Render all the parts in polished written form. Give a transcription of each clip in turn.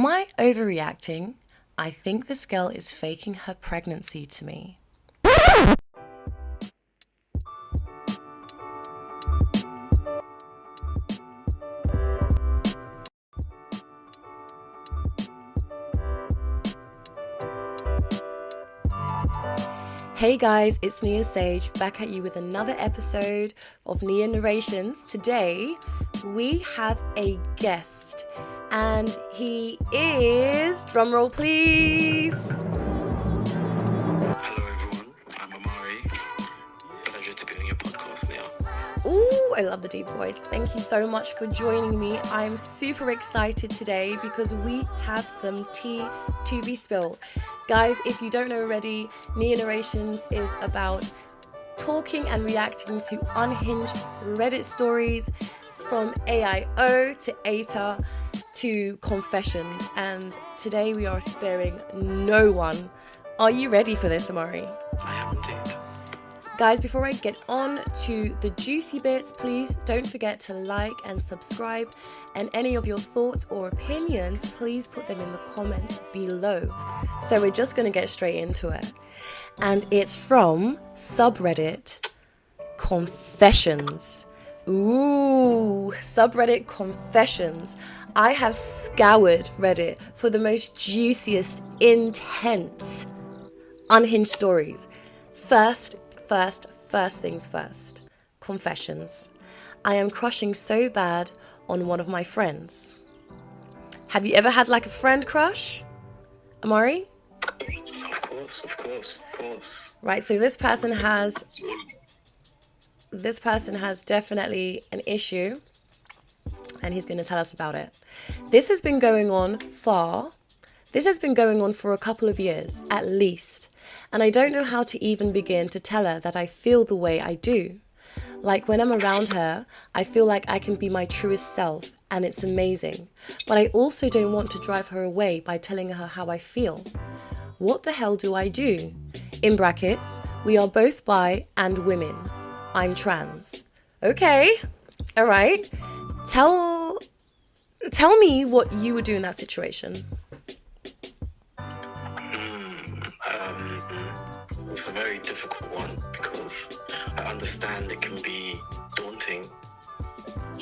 Am I overreacting? I think this girl is faking her pregnancy to me. Hey guys, it's Nia-Sage back at you with another episode of Nia Narrations. Today we have a guest and he is, drumroll please. Hello everyone, I'm Amari. Pleasure to be on your podcast, Nia. Ooh, I love the deep voice. Thank you so much for joining me. I'm super excited today because we have some tea to be spilled. Guys, if you don't know already, Nia Narrations is about talking and reacting to unhinged Reddit stories from AIO to Aita to confessions. And today we are sparing no one. Are you ready for this, Amari? I am indeed. Guys, before I get on to the juicy bits, please don't forget to like and subscribe. And any of your thoughts or opinions, please put them in the comments below. So we're just going to get straight into it. And it's from subreddit Confessions. Ooh, subreddit Confessions. I have scoured Reddit for the most juiciest, intense, unhinged stories. First things first. Confessions. I am crushing so bad on one of my friends. Have you ever had like a friend crush, Amari? Of course. Right, so this person has definitely an issue and he's going to tell us about it. This has been going on for a couple of years at least. And I don't know how to even begin to tell her that I feel the way I do. Like when I'm around her, I feel like I can be my truest self and it's amazing. But I also don't want to drive her away by telling her how I feel. What the hell do I do? In brackets, we are both bi and women. I'm trans. Okay, all right. Tell me what you would do in that situation. It's a very difficult one because I understand it can be daunting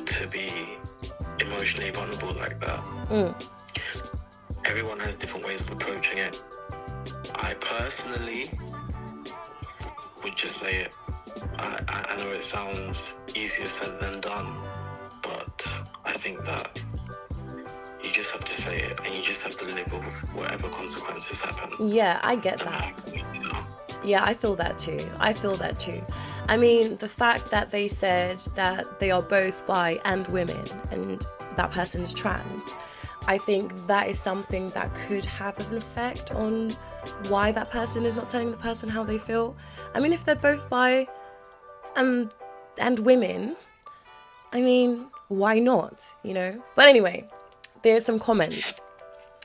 to be emotionally vulnerable like that. Everyone has different ways of approaching it. I personally would just say it. I know it sounds easier said than done, but I think that you just have to say it and you just have to live with whatever consequences happen. Yeah, I get that. Yeah, I feel that too. I mean, the fact that they said that they are both bi and women and that person's trans, I think that is something that could have an effect on why that person is not telling the person how they feel. I mean, if they're both bi and women, I mean, why not, you know? But anyway, there's some comments.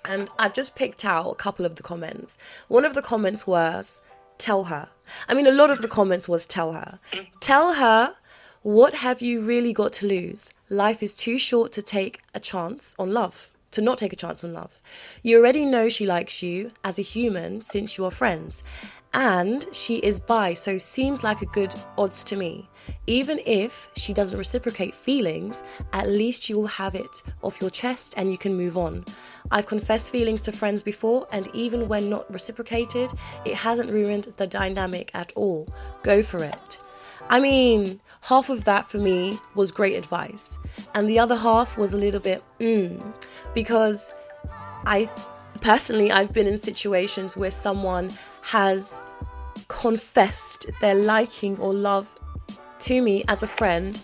And I've just picked out a couple of the comments. One of the comments was, tell her. I mean, a lot of the comments was tell her. Tell her, what have you really got to lose? Life is too short to take a chance on love. To not take a chance on love. You already know she likes you as a human since you are friends. And she is bi, so seems like a good odds to me. Even if she doesn't reciprocate feelings, at least you will have it off your chest and you can move on. I've confessed feelings to friends before, and even when not reciprocated, it hasn't ruined the dynamic at all. Go for it. I mean, half of that for me was great advice. And the other half was a little bit, because personally, I've been in situations where someone has confessed their liking or love to me as a friend,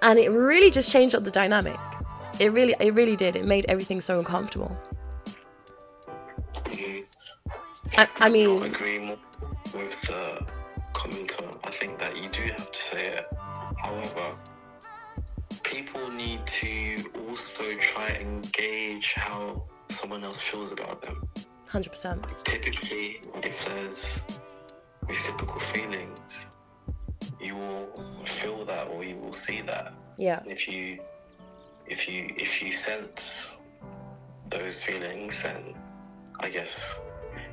and it really just changed up the dynamic. It really did. It made everything so uncomfortable. I mean, I agree more with the commenter. I think that you do have to say it. However, people need to also try and gauge how someone else feels about them. 100%. Typically, if there's reciprocal feelings, you will feel that or you will see that. Yeah. If you sense those feelings, and I guess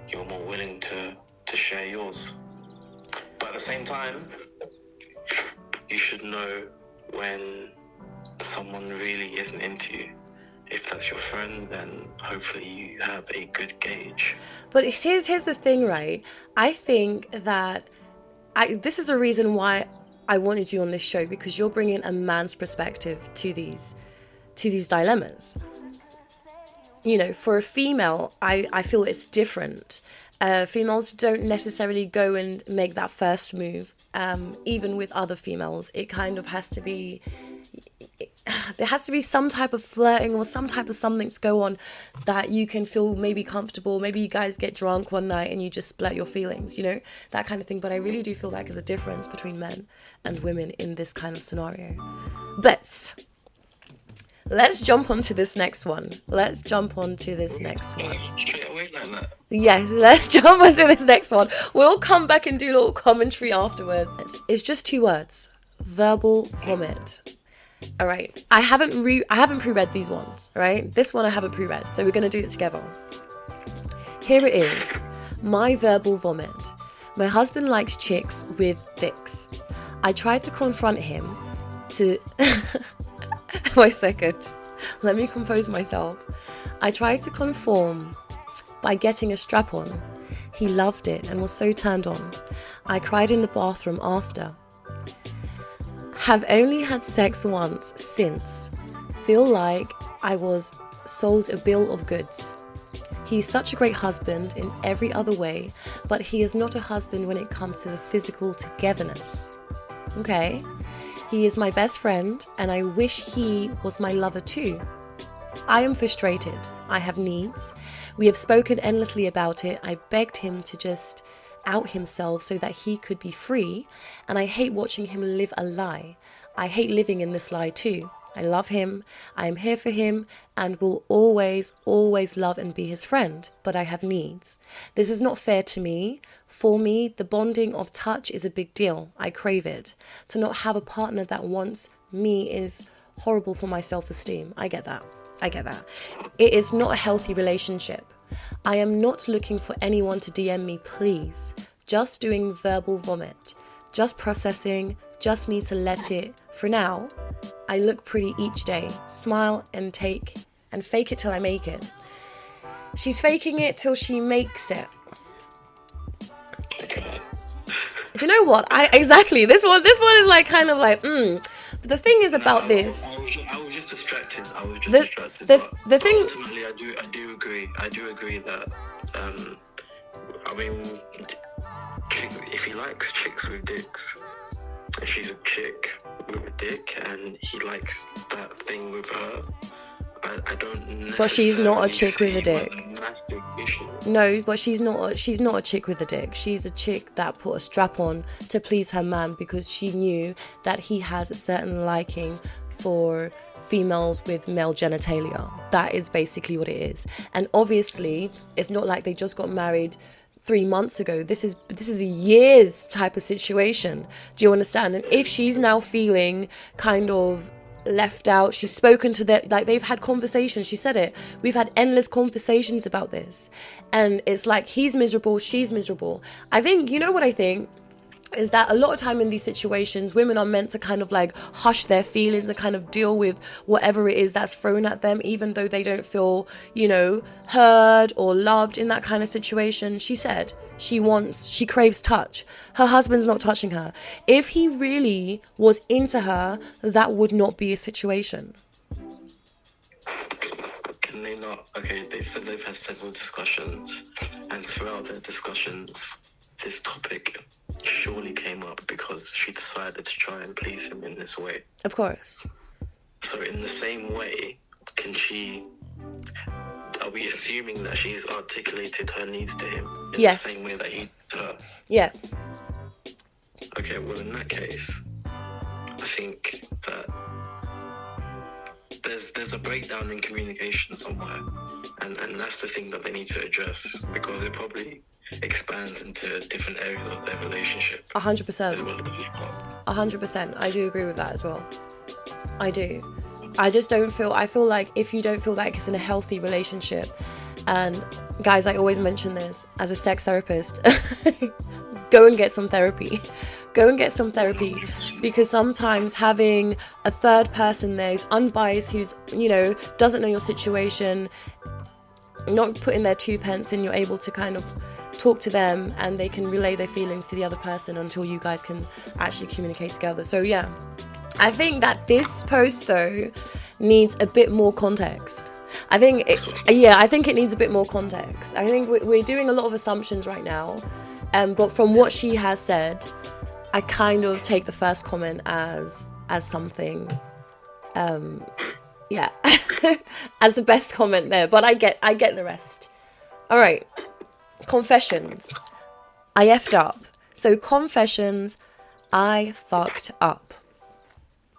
you're more willing to share yours. But at the same time, you should know when someone really isn't into you. If that's your friend, then hopefully you have a good gauge. But here's the thing, right? I think that this is the reason why I wanted you on this show, because you're bringing a man's perspective to these dilemmas. You know, for a female, I feel it's different. Females don't necessarily go and make that first move. Even with other females, it kind of has to be... There has to be some type of flirting or some type of something to go on that you can feel maybe comfortable. Maybe you guys get drunk one night and you just split your feelings, you know, that kind of thing. But I really do feel like there's a difference between men and women in this kind of scenario. But let's jump on to this next one. Straight away like that. Yes, let's jump onto this next one. We'll come back and do a little commentary afterwards. It's just 2 words: verbal vomit. All right, I haven't pre-read these ones. All right, this one I haven't pre-read, so we're gonna do it together. Here it is. My verbal vomit. My husband likes chicks with dicks. I tried to confront him to... Wait a second. Let me compose myself. I tried to conform by getting a strap-on. He loved it and was so turned on. I cried in the bathroom after. Have only had sex once since. Feel like I was sold a bill of goods. He's such a great husband in every other way, but he is not a husband when it comes to the physical togetherness. Okay? He is my best friend, and I wish he was my lover too. I am frustrated. I have needs. We have spoken endlessly about it. I begged him to just out himself so that he could be free, and I hate watching him live a lie. I hate living in this lie too. I love him, I am here for him, and will always, always love and be his friend, but I have needs. This is not fair to me. For me, the bonding of touch is a big deal. I crave it. To not have a partner that wants me is horrible for my self-esteem. I get that. It is not a healthy relationship. I am not looking for anyone to DM me, please. Just doing verbal vomit. Just processing. Just need to let it. For now, I look pretty each day. Smile and fake it till I make it. She's faking it till she makes it. Okay. Do you know what? Exactly. This one is like kind of like, But the thing is about this. I was just distracted. The thing. Ultimately, I do agree. I do agree that. I mean, if he likes chicks with dicks, and she's a chick with a dick, and he likes that thing with her, I don't necessarily. But she's not a chick with a dick. Massive issue. No, but she's not a chick with a dick. She's a chick that put a strap on to please her man because she knew that he has a certain liking for females with male genitalia. That is basically what it is. And obviously, it's not like they just got married 3 months ago. This is a years type of situation. Do you understand? And if she's now feeling kind of left out, she's spoken to them, like they've had conversations, she said it, we've had endless conversations about this, and it's like he's miserable, she's miserable. I think, you know what I think is that a lot of time in these situations, women are meant to kind of like hush their feelings and kind of deal with whatever it is that's thrown at them, even though they don't feel, you know, heard or loved in that kind of situation. She said she craves touch. Her husband's not touching her. If he really was into her, that would not be a situation. Can they not? Okay, they said they've had several discussions, and throughout their discussions, this topic surely came up because she decided to try and please him in this way. Of course. So in the same way, are we assuming that she's articulated her needs to him in Yes. the same way that he to her? Yeah. Okay, well in that case, I think that there's a breakdown in communication somewhere, and that's the thing that they need to address, because it probably expands into different areas of their relationship. 100%. As well as 100%. I do agree with that as well. I do. I just don't feel, I feel like if you don't feel like it's in a healthy relationship, and guys, I always mention this as a sex therapist, go and get some therapy. Go and get some therapy, because sometimes having a third person there who's unbiased, who's, you know, doesn't know your situation, not putting their 2 pence in, you're able to kind of talk to them and they can relay their feelings to the other person until you guys can actually communicate together. So yeah, I think that this post though needs a bit more context. I think it needs a bit more context. I think we're doing a lot of assumptions right now, but from what she has said, I kind of take the first comment as something, yeah, as the best comment there. But I get the rest. All right, confessions. I effed up. So confessions, I fucked up.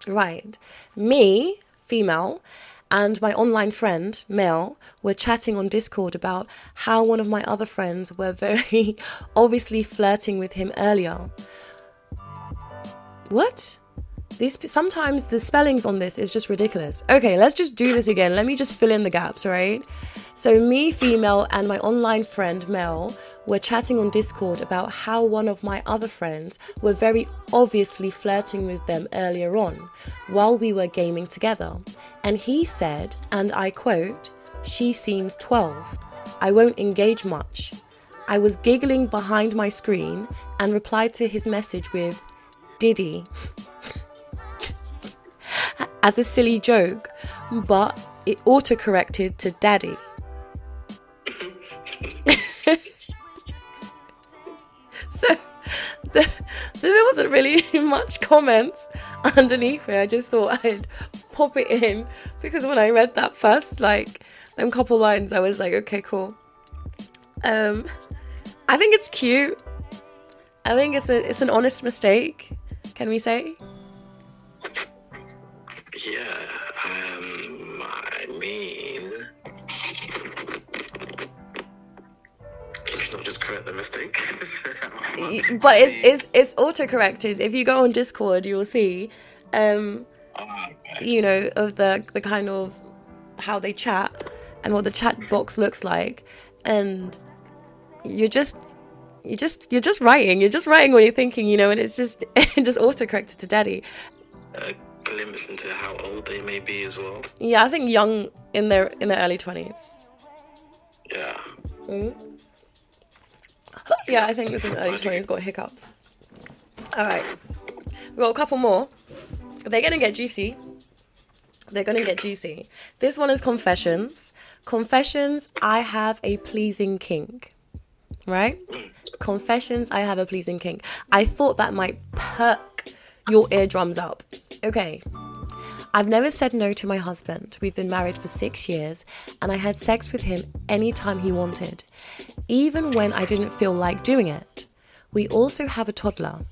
Right, me, female, and my online friend, male, were chatting on Discord about how one of my other friends were very obviously flirting with him earlier. What? Sometimes the spellings on this is just ridiculous. Okay, let's just do this again. Let me just fill in the gaps, right? So me, female, and my online friend, male, were chatting on Discord about how one of my other friends were very obviously flirting with them earlier on while we were gaming together. And he said, and I quote, "She seems 12. I won't engage much." I was giggling behind my screen and replied to his message with, "Diddy," as a silly joke, but it autocorrected to daddy. So there wasn't really much comments underneath it. I just thought I'd pop it in, because when I read that first, like, them couple lines, I was like, okay, cool. I think it's cute. I think it's an honest mistake, can we say? Yeah, I mean, you should not just correct the mistake. But it's auto-corrected. If you go on Discord, you'll see, you know, of the kind of how they chat and what the chat box looks like, and you're just writing what you're thinking, you know, and it's just auto-corrected to daddy. A glimpse into how old they may be as well. Yeah, I think young, in their early 20s. Yeah. Yeah, I think it's in the early 20s, got hiccups. All right, we've got a couple more. They're gonna get juicy. This one is confessions. Confessions, I have a pleasing kink. Right? Confessions, I have a pleasing kink. I thought that might perk your eardrums up. Okay. I've never said no to my husband. We've been married for 6 years, and I had sex with him anytime he wanted, even when I didn't feel like doing it. We also have a toddler.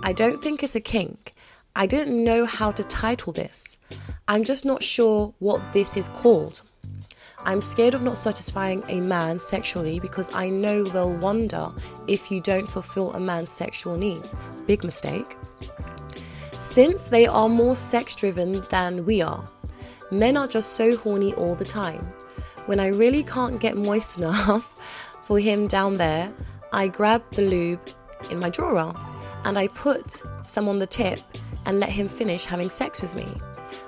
I don't think it's a kink. I didn't know how to title this. I'm just not sure what this is called. I'm scared of not satisfying a man sexually because I know they'll wonder if you don't fulfill a man's sexual needs. Big mistake. Since they are more sex-driven than we are, men are just so horny all the time. When I really can't get moist enough for him down there, I grab the lube in my drawer and I put some on the tip and let him finish having sex with me.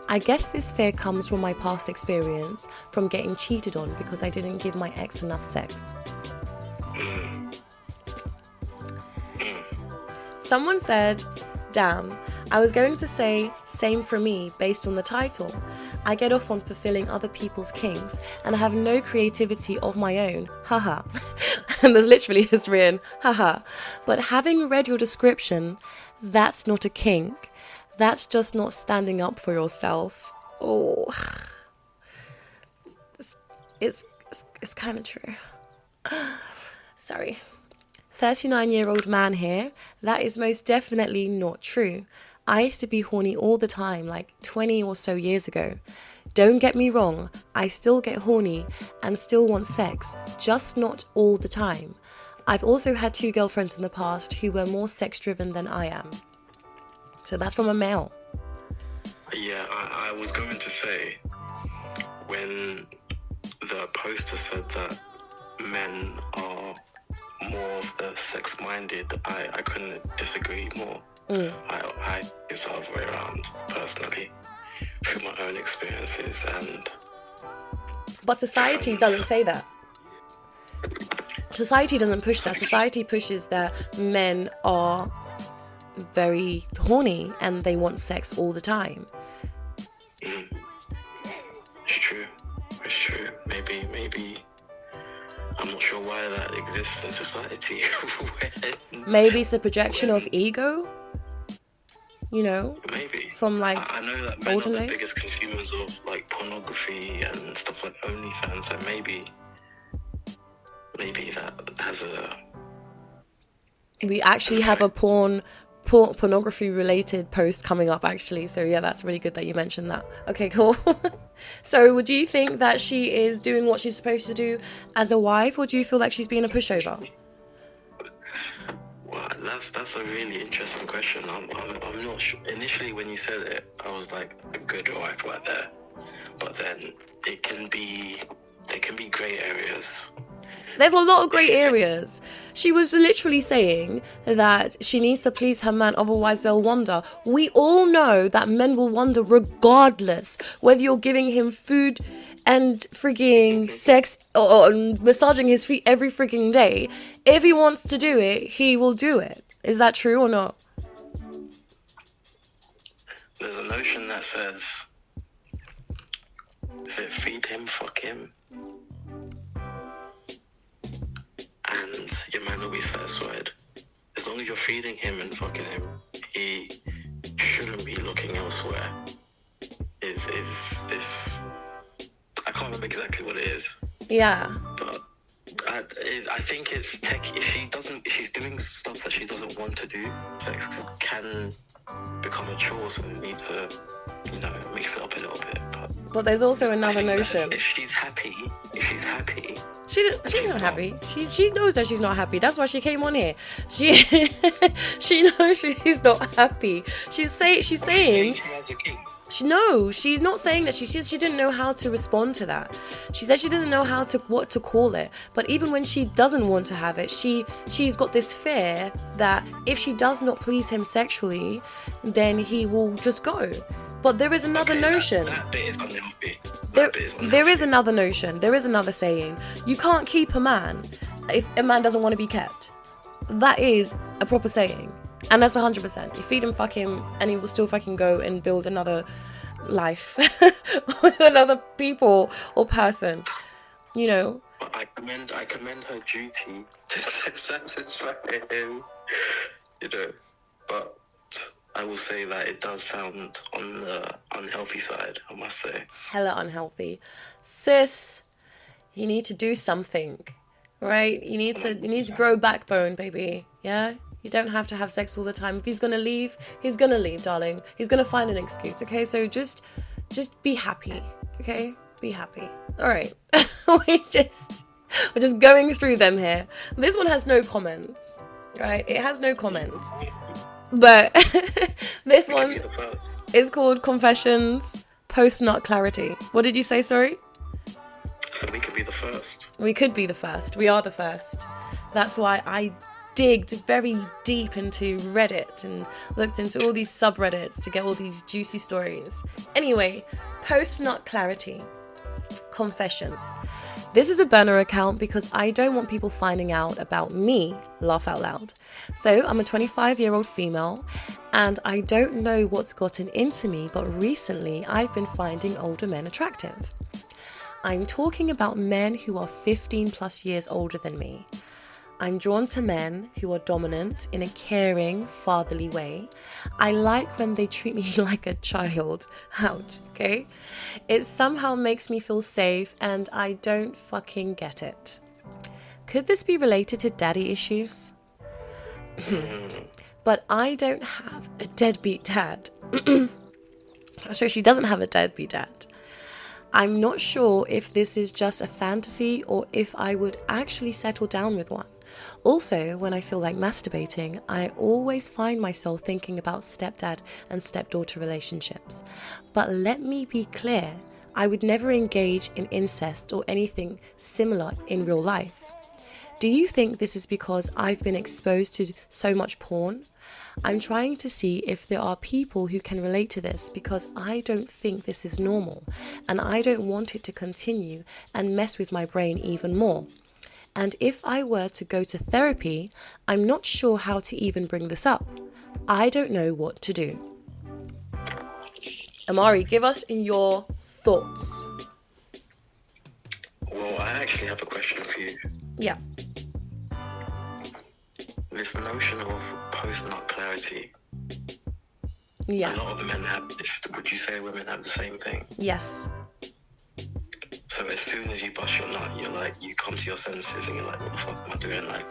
I guess this fear comes from my past experience from getting cheated on because I didn't give my ex enough sex. Someone said, damn, I was going to say same for me based on the title. I get off on fulfilling other people's kinks and I have no creativity of my own. Haha. And there's literally this written, haha. But having read your description, that's not a kink. That's just not standing up for yourself. Oh, it's kind of true. Sorry. 39-year-old man here. That is most definitely not true. I used to be horny all the time, like 20 or so years ago. Don't get me wrong, I still get horny and still want sex, just not all the time. I've also had 2 girlfriends in the past who were more sex-driven than I am. So that's from a male. Yeah, I was going to say, when the poster said that men are more of the sex-minded, I couldn't disagree more. I it's the other way around, personally, through my own experiences. But society doesn't say that. Society doesn't push that. Society pushes that men are very horny and they want sex all the time. It's true. It's true. Maybe I'm not sure why that exists in society. Maybe it's a projection of ego, you know? Maybe. From like I know that men are olden the days. biggest consumers of like pornography and stuff like OnlyFans, so maybe that has a... We actually have a pornography related post coming up actually, so yeah, that's really good that you mentioned that. Okay, cool. So do you think that she is doing what she's supposed to do as a wife, or do you feel like she's being a pushover? Well, that's a really interesting question. I'm not sure. Initially when you said it, I was like, a good wife right there, but then there can be grey areas. There's a lot of grey areas. She was literally saying that she needs to please her man, otherwise they'll wander. We all know that men will wander regardless, whether you're giving him food and frigging sex or massaging his feet every frigging day. If he wants to do it, he will do it. Is that true or not? There's a notion that says, is it feed him, fuck him? And your man will be satisfied. As long as you're feeding him and fucking him, he shouldn't be looking elsewhere. I can't remember exactly what it is. Yeah. But I think it's tech. If she's doing stuff that she doesn't want to do, sex can become a chore, so you need to, mix it up a little bit. But there's also another notion. If she's happy. She's not happy. She knows that she's not happy. That's why she came on here. She knows she's not happy. She's saying She has a king. she's not saying that. She didn't know how to respond to that. She said she doesn't know what to call it. But even when she doesn't want to have it, she's got this fear that if she does not please him sexually, then he will just go. But there is another notion. That bit is unhealthy. There is another notion. There is another saying. You can't keep a man if a man doesn't want to be kept. That is a proper saying. And that's 100%. You feed him, fuck him, and he will still fucking go and build another life with another people or person. I commend her duty to satisfy him. But I will say that it does sound on the unhealthy side, I must say. Hella unhealthy. Sis, you need to do something, right? You need to grow backbone, baby. Yeah? You don't have to have sex all the time. If he's going to leave, he's going to leave, darling. He's going to find an excuse, okay? So just be happy, okay? Be happy. All right. We're just going through them here. This one has no comments, right? It has no comments. But this one is called Confessions Post-Nut Clarity. What did you say, sorry? So we could be the first. We could be the first. We are the first. That's why I digged very deep into Reddit and looked into all these subreddits to get all these juicy stories. Anyway, Post-Nut Clarity. Confession. This is a burner account because I don't want people finding out about me, laugh out loud. So I'm a 25-year-old female and I don't know what's gotten into me, but recently I've been finding older men attractive. I'm talking about men who are 15 plus years older than me. I'm drawn to men who are dominant in a caring, fatherly way. I like when they treat me like a child. Ouch, okay? It somehow makes me feel safe and I don't fucking get it. Could this be related to daddy issues? But I don't have a deadbeat dad. So she doesn't have a deadbeat dad. I'm not sure if this is just a fantasy or if I would actually settle down with one. Also, when I feel like masturbating, I always find myself thinking about stepdad and stepdaughter relationships. But let me be clear, I would never engage in incest or anything similar in real life. Do you think this is because I've been exposed to so much porn? I'm trying to see if there are people who can relate to this, because I don't think this is normal and I don't want it to continue and mess with my brain even more. And if I were to go to therapy, I'm not sure how to even bring this up. I don't know what to do. Amari, give us your thoughts. Well, I actually have a question for you. Yeah. This notion of post-nut clarity. Yeah. A lot of men have this. Would you say women have the same thing? Yes. So as soon as you bust your nut, you're like, you come to your senses and you're like, what the fuck am I doing? Like,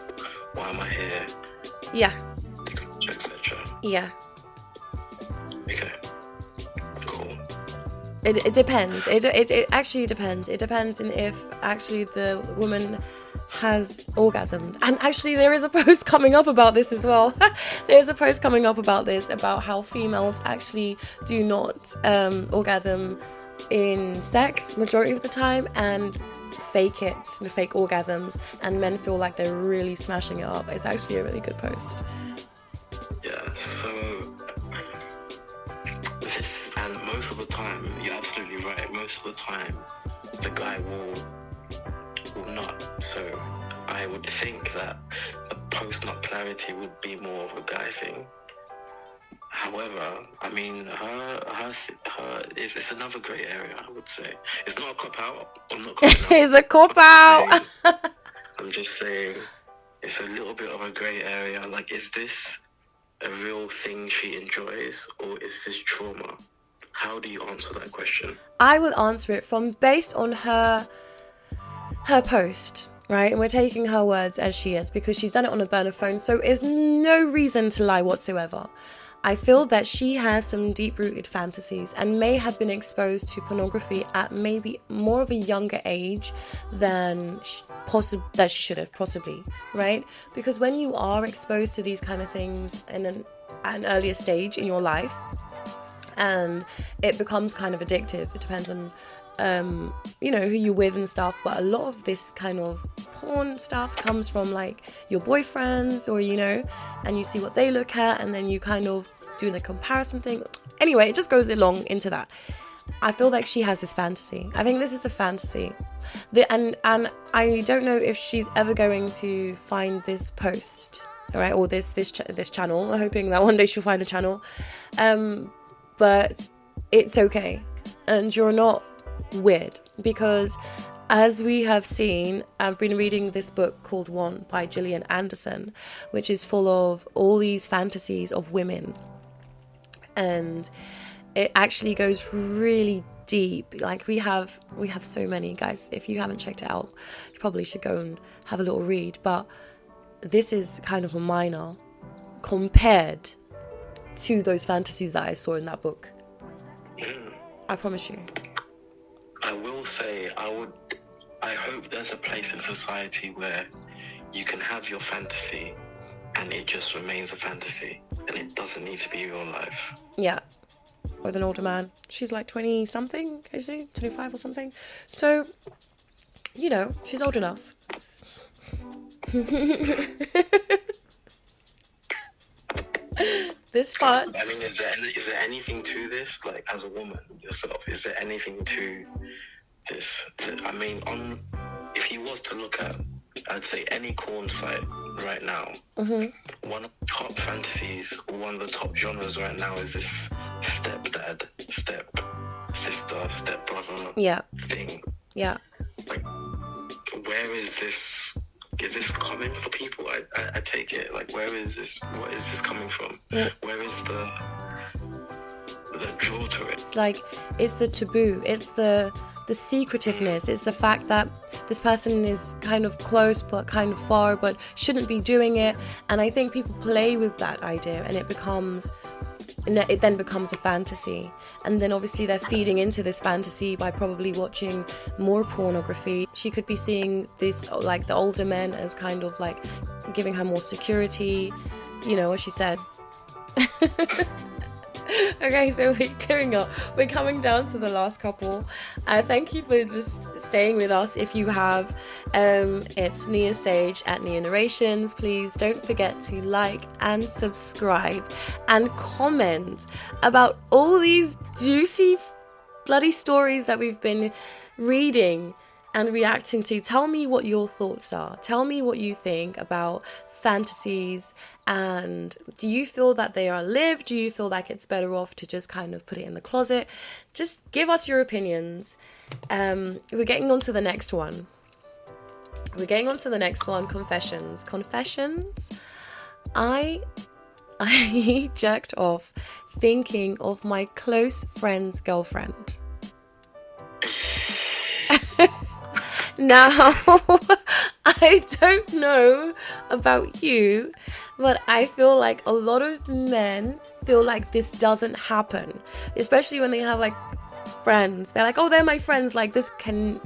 why am I here? Yeah. Etc. Yeah. Okay. Cool. It depends. It actually depends. It depends on if actually the woman has orgasmed. And actually there is a post coming up about this as well. There's a post coming up about this, about how females actually do not orgasm in sex majority of the time and fake it, the fake orgasms, and men feel like they're really smashing it up. It's actually a really good post. Yeah, so this, and most of the time, you're absolutely right, most of the time the guy will not. So I would think that the post-nut clarity would be more of a guy thing. However, I mean, it's another grey area, I would say. It's not a cop-out. I'm not calling out. It's a cop-out. I'm just saying it's a little bit of a grey area. Like, is this a real thing she enjoys, or is this trauma? How do you answer that question? I would answer it from based on her post, right? And we're taking her words as she is, because she's done it on a burner phone, so there's no reason to lie whatsoever. I feel that she has some deep-rooted fantasies and may have been exposed to pornography at maybe more of a younger age than that she should have, possibly, right? Because when you are exposed to these kind of things in an earlier stage in your life, and it becomes kind of addictive. It depends on who you're with and stuff, but a lot of this kind of porn stuff comes from like your boyfriends, or and you see what they look at, and then you kind of do the comparison thing. Anyway, it just goes along into that. I feel like she has this fantasy. I think this is a fantasy, and I don't know if she's ever going to find this post, all right, or this channel. I'm hoping that one day she'll find a channel, but it's okay, and you're not weird, because as we have seen, I've been reading this book called One by Gillian Anderson, which is full of all these fantasies of women, and it actually goes really deep. Like we have so many, guys. If you haven't checked it out, you probably should go and have a little read, but this is kind of a minor compared to those fantasies that I saw in that book. I promise you. I will say, I hope there's a place in society where you can have your fantasy and it just remains a fantasy and it doesn't need to be real life. Yeah. With an older man. She's like 20 something, is she? 25 or something. So, she's old enough. This part. I mean, is there anything to this? Like, as a woman yourself, is there anything to this? I mean, if you was to look at, I'd say any porn site right now, one of the top fantasies, or one of the top genres right now is this stepdad, stepsister, stepbrother thing. Yeah. Like, where is this? Is this common for people? I take it. Like, where is this? What is this coming from? Yeah. Where is the draw to it? It's like, it's the taboo. It's the secretiveness. It's the fact that this person is kind of close but kind of far, but shouldn't be doing it. And I think people play with that idea, and it becomes it then becomes a fantasy, and then obviously they're feeding into this fantasy by probably watching more pornography. She could be seeing this, like, the older men as kind of like giving her more security, you know, as she said. Okay, so we're coming down to the last couple. Thank you for just staying with us. If you have, it's Nia-Sage at Nia Narrations. Please don't forget to like and subscribe and comment about all these juicy bloody stories that we've been reading and reacting to. Tell me what your thoughts are. Tell me what you think about fantasies, and do you feel that they are lived? Do you feel like it's better off to just kind of put it in the closet? Just give us your opinions. We're getting on to the next one. Confessions. I jerked off thinking of my close friend's girlfriend. Now, I don't know about you, but I feel like a lot of men feel like this doesn't happen, especially when they have like friends. They're like, oh, they're my friends, like this can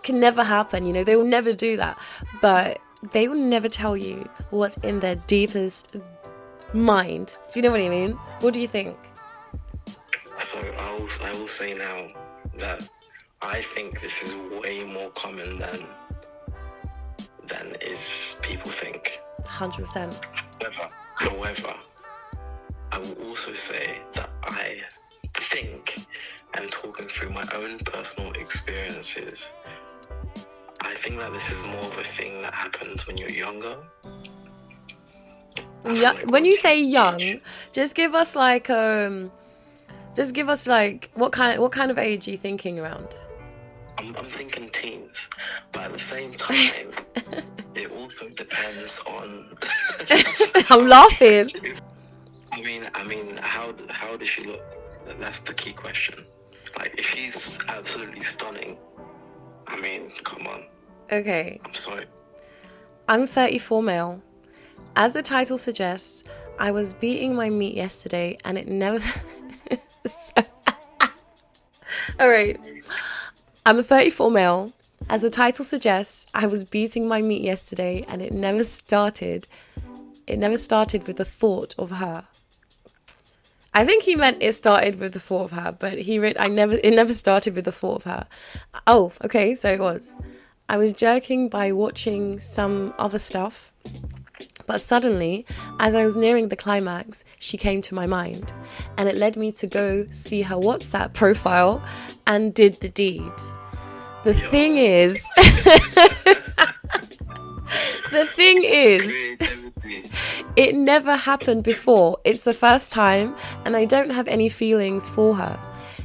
never happen, you know, they will never do that. But they will never tell you what's in their deepest mind. Do you know what I mean? What do you think? So I will say now that I think this is way more common than is people think. 100%. However, I will also say that I think, and talking through my own personal experiences, I think that this is more of a thing that happens when you're younger. Yeah, when you say young, just give us like what kind of age are you thinking around? I'm thinking teens, but at the same time, it also depends on. I'm laughing. I mean, how does she look? That's the key question. Like, if she's absolutely stunning, I mean, come on. Okay. I'm sorry. I'm 34 male. As the title suggests, I was beating my meat yesterday, and it never. All right. I'm a 34 male. As the title suggests, I was beating my meat yesterday, and it never started with the thought of her. I think he meant it started with the thought of her, but it never started with the thought of her. Oh, okay, so it was. I was jerking by watching some other stuff, but suddenly, as I was nearing the climax, she came to my mind, and it led me to go see her WhatsApp profile and did the deed. The thing is, it never happened before. It's the first time, and I don't have any feelings for her.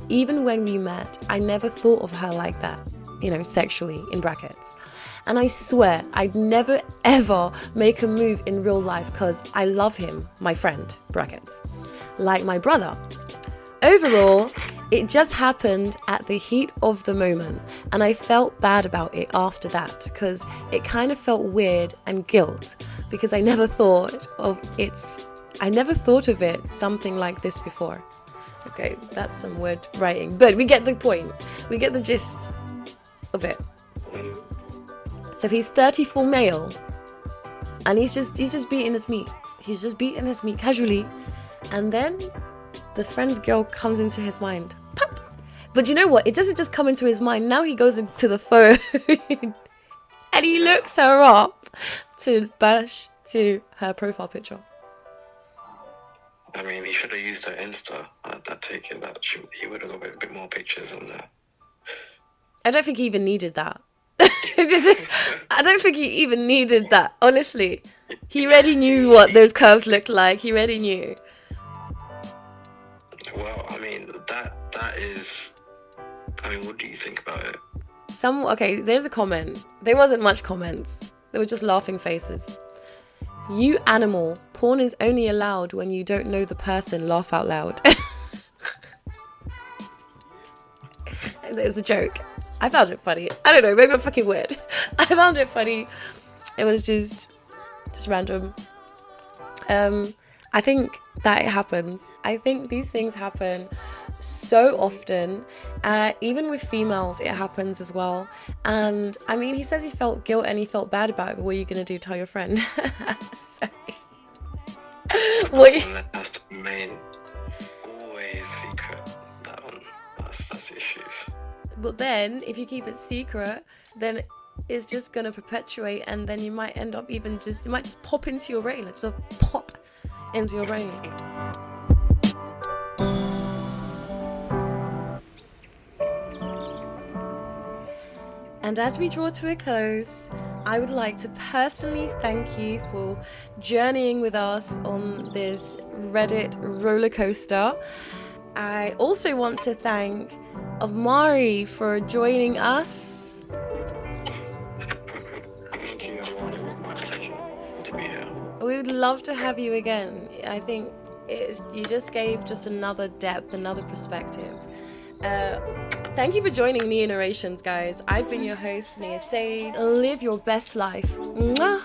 Even when we met, I never thought of her like that, you know, sexually, in brackets. And I swear I'd never ever make a move in real life because I love him, my friend, brackets, like my brother. Overall, it just happened at the heat of the moment, and I felt bad about it after that because it kind of felt weird and guilt because I never thought of it something like this before. Okay, that's some weird writing, but we get the point. We get the gist of it. So he's 34 male, and he's just beating his meat. He's just beating his meat casually, and then the friend's girl comes into his mind. Pop! But you know what? It doesn't just come into his mind. Now he goes into the phone and he looks her up to bash to her profile picture. I mean, he should have used her Insta. I take it that he would have got a bit more pictures on there. I don't think he even needed that. I don't think he even needed that, honestly. He already knew what those curves looked like. He already knew. Well, I mean, that is... I mean, what do you think about it? Okay, there's a comment. There wasn't much comments. They were just laughing faces. You animal. Porn is only allowed when you don't know the person. Laugh out loud. It was a joke. I found it funny. I don't know, maybe I'm fucking weird. I found it funny. It was just random. I think that it happens. I think these things happen so often. Even with females, it happens as well. And I mean, he says he felt guilt and he felt bad about it, but what are you going to do? Tell your friend? Sorry. What That has to remain always secret. That one, that's issues. But then, if you keep it secret, then it's just going to perpetuate, and then you might end up it might just pop into your brain. Like, just pop into your brain. And as we draw to a close, I would like to personally thank you for journeying with us on this Reddit roller coaster. I also want to thank Amari for joining us. Thank you, everyone. It was my pleasure to be here. We would love to have you again. I think you just gave just another depth, another perspective. Thank you for joining Nia Narrations, guys. I've been your host, Nia-Sage. Live your best life. Mwah!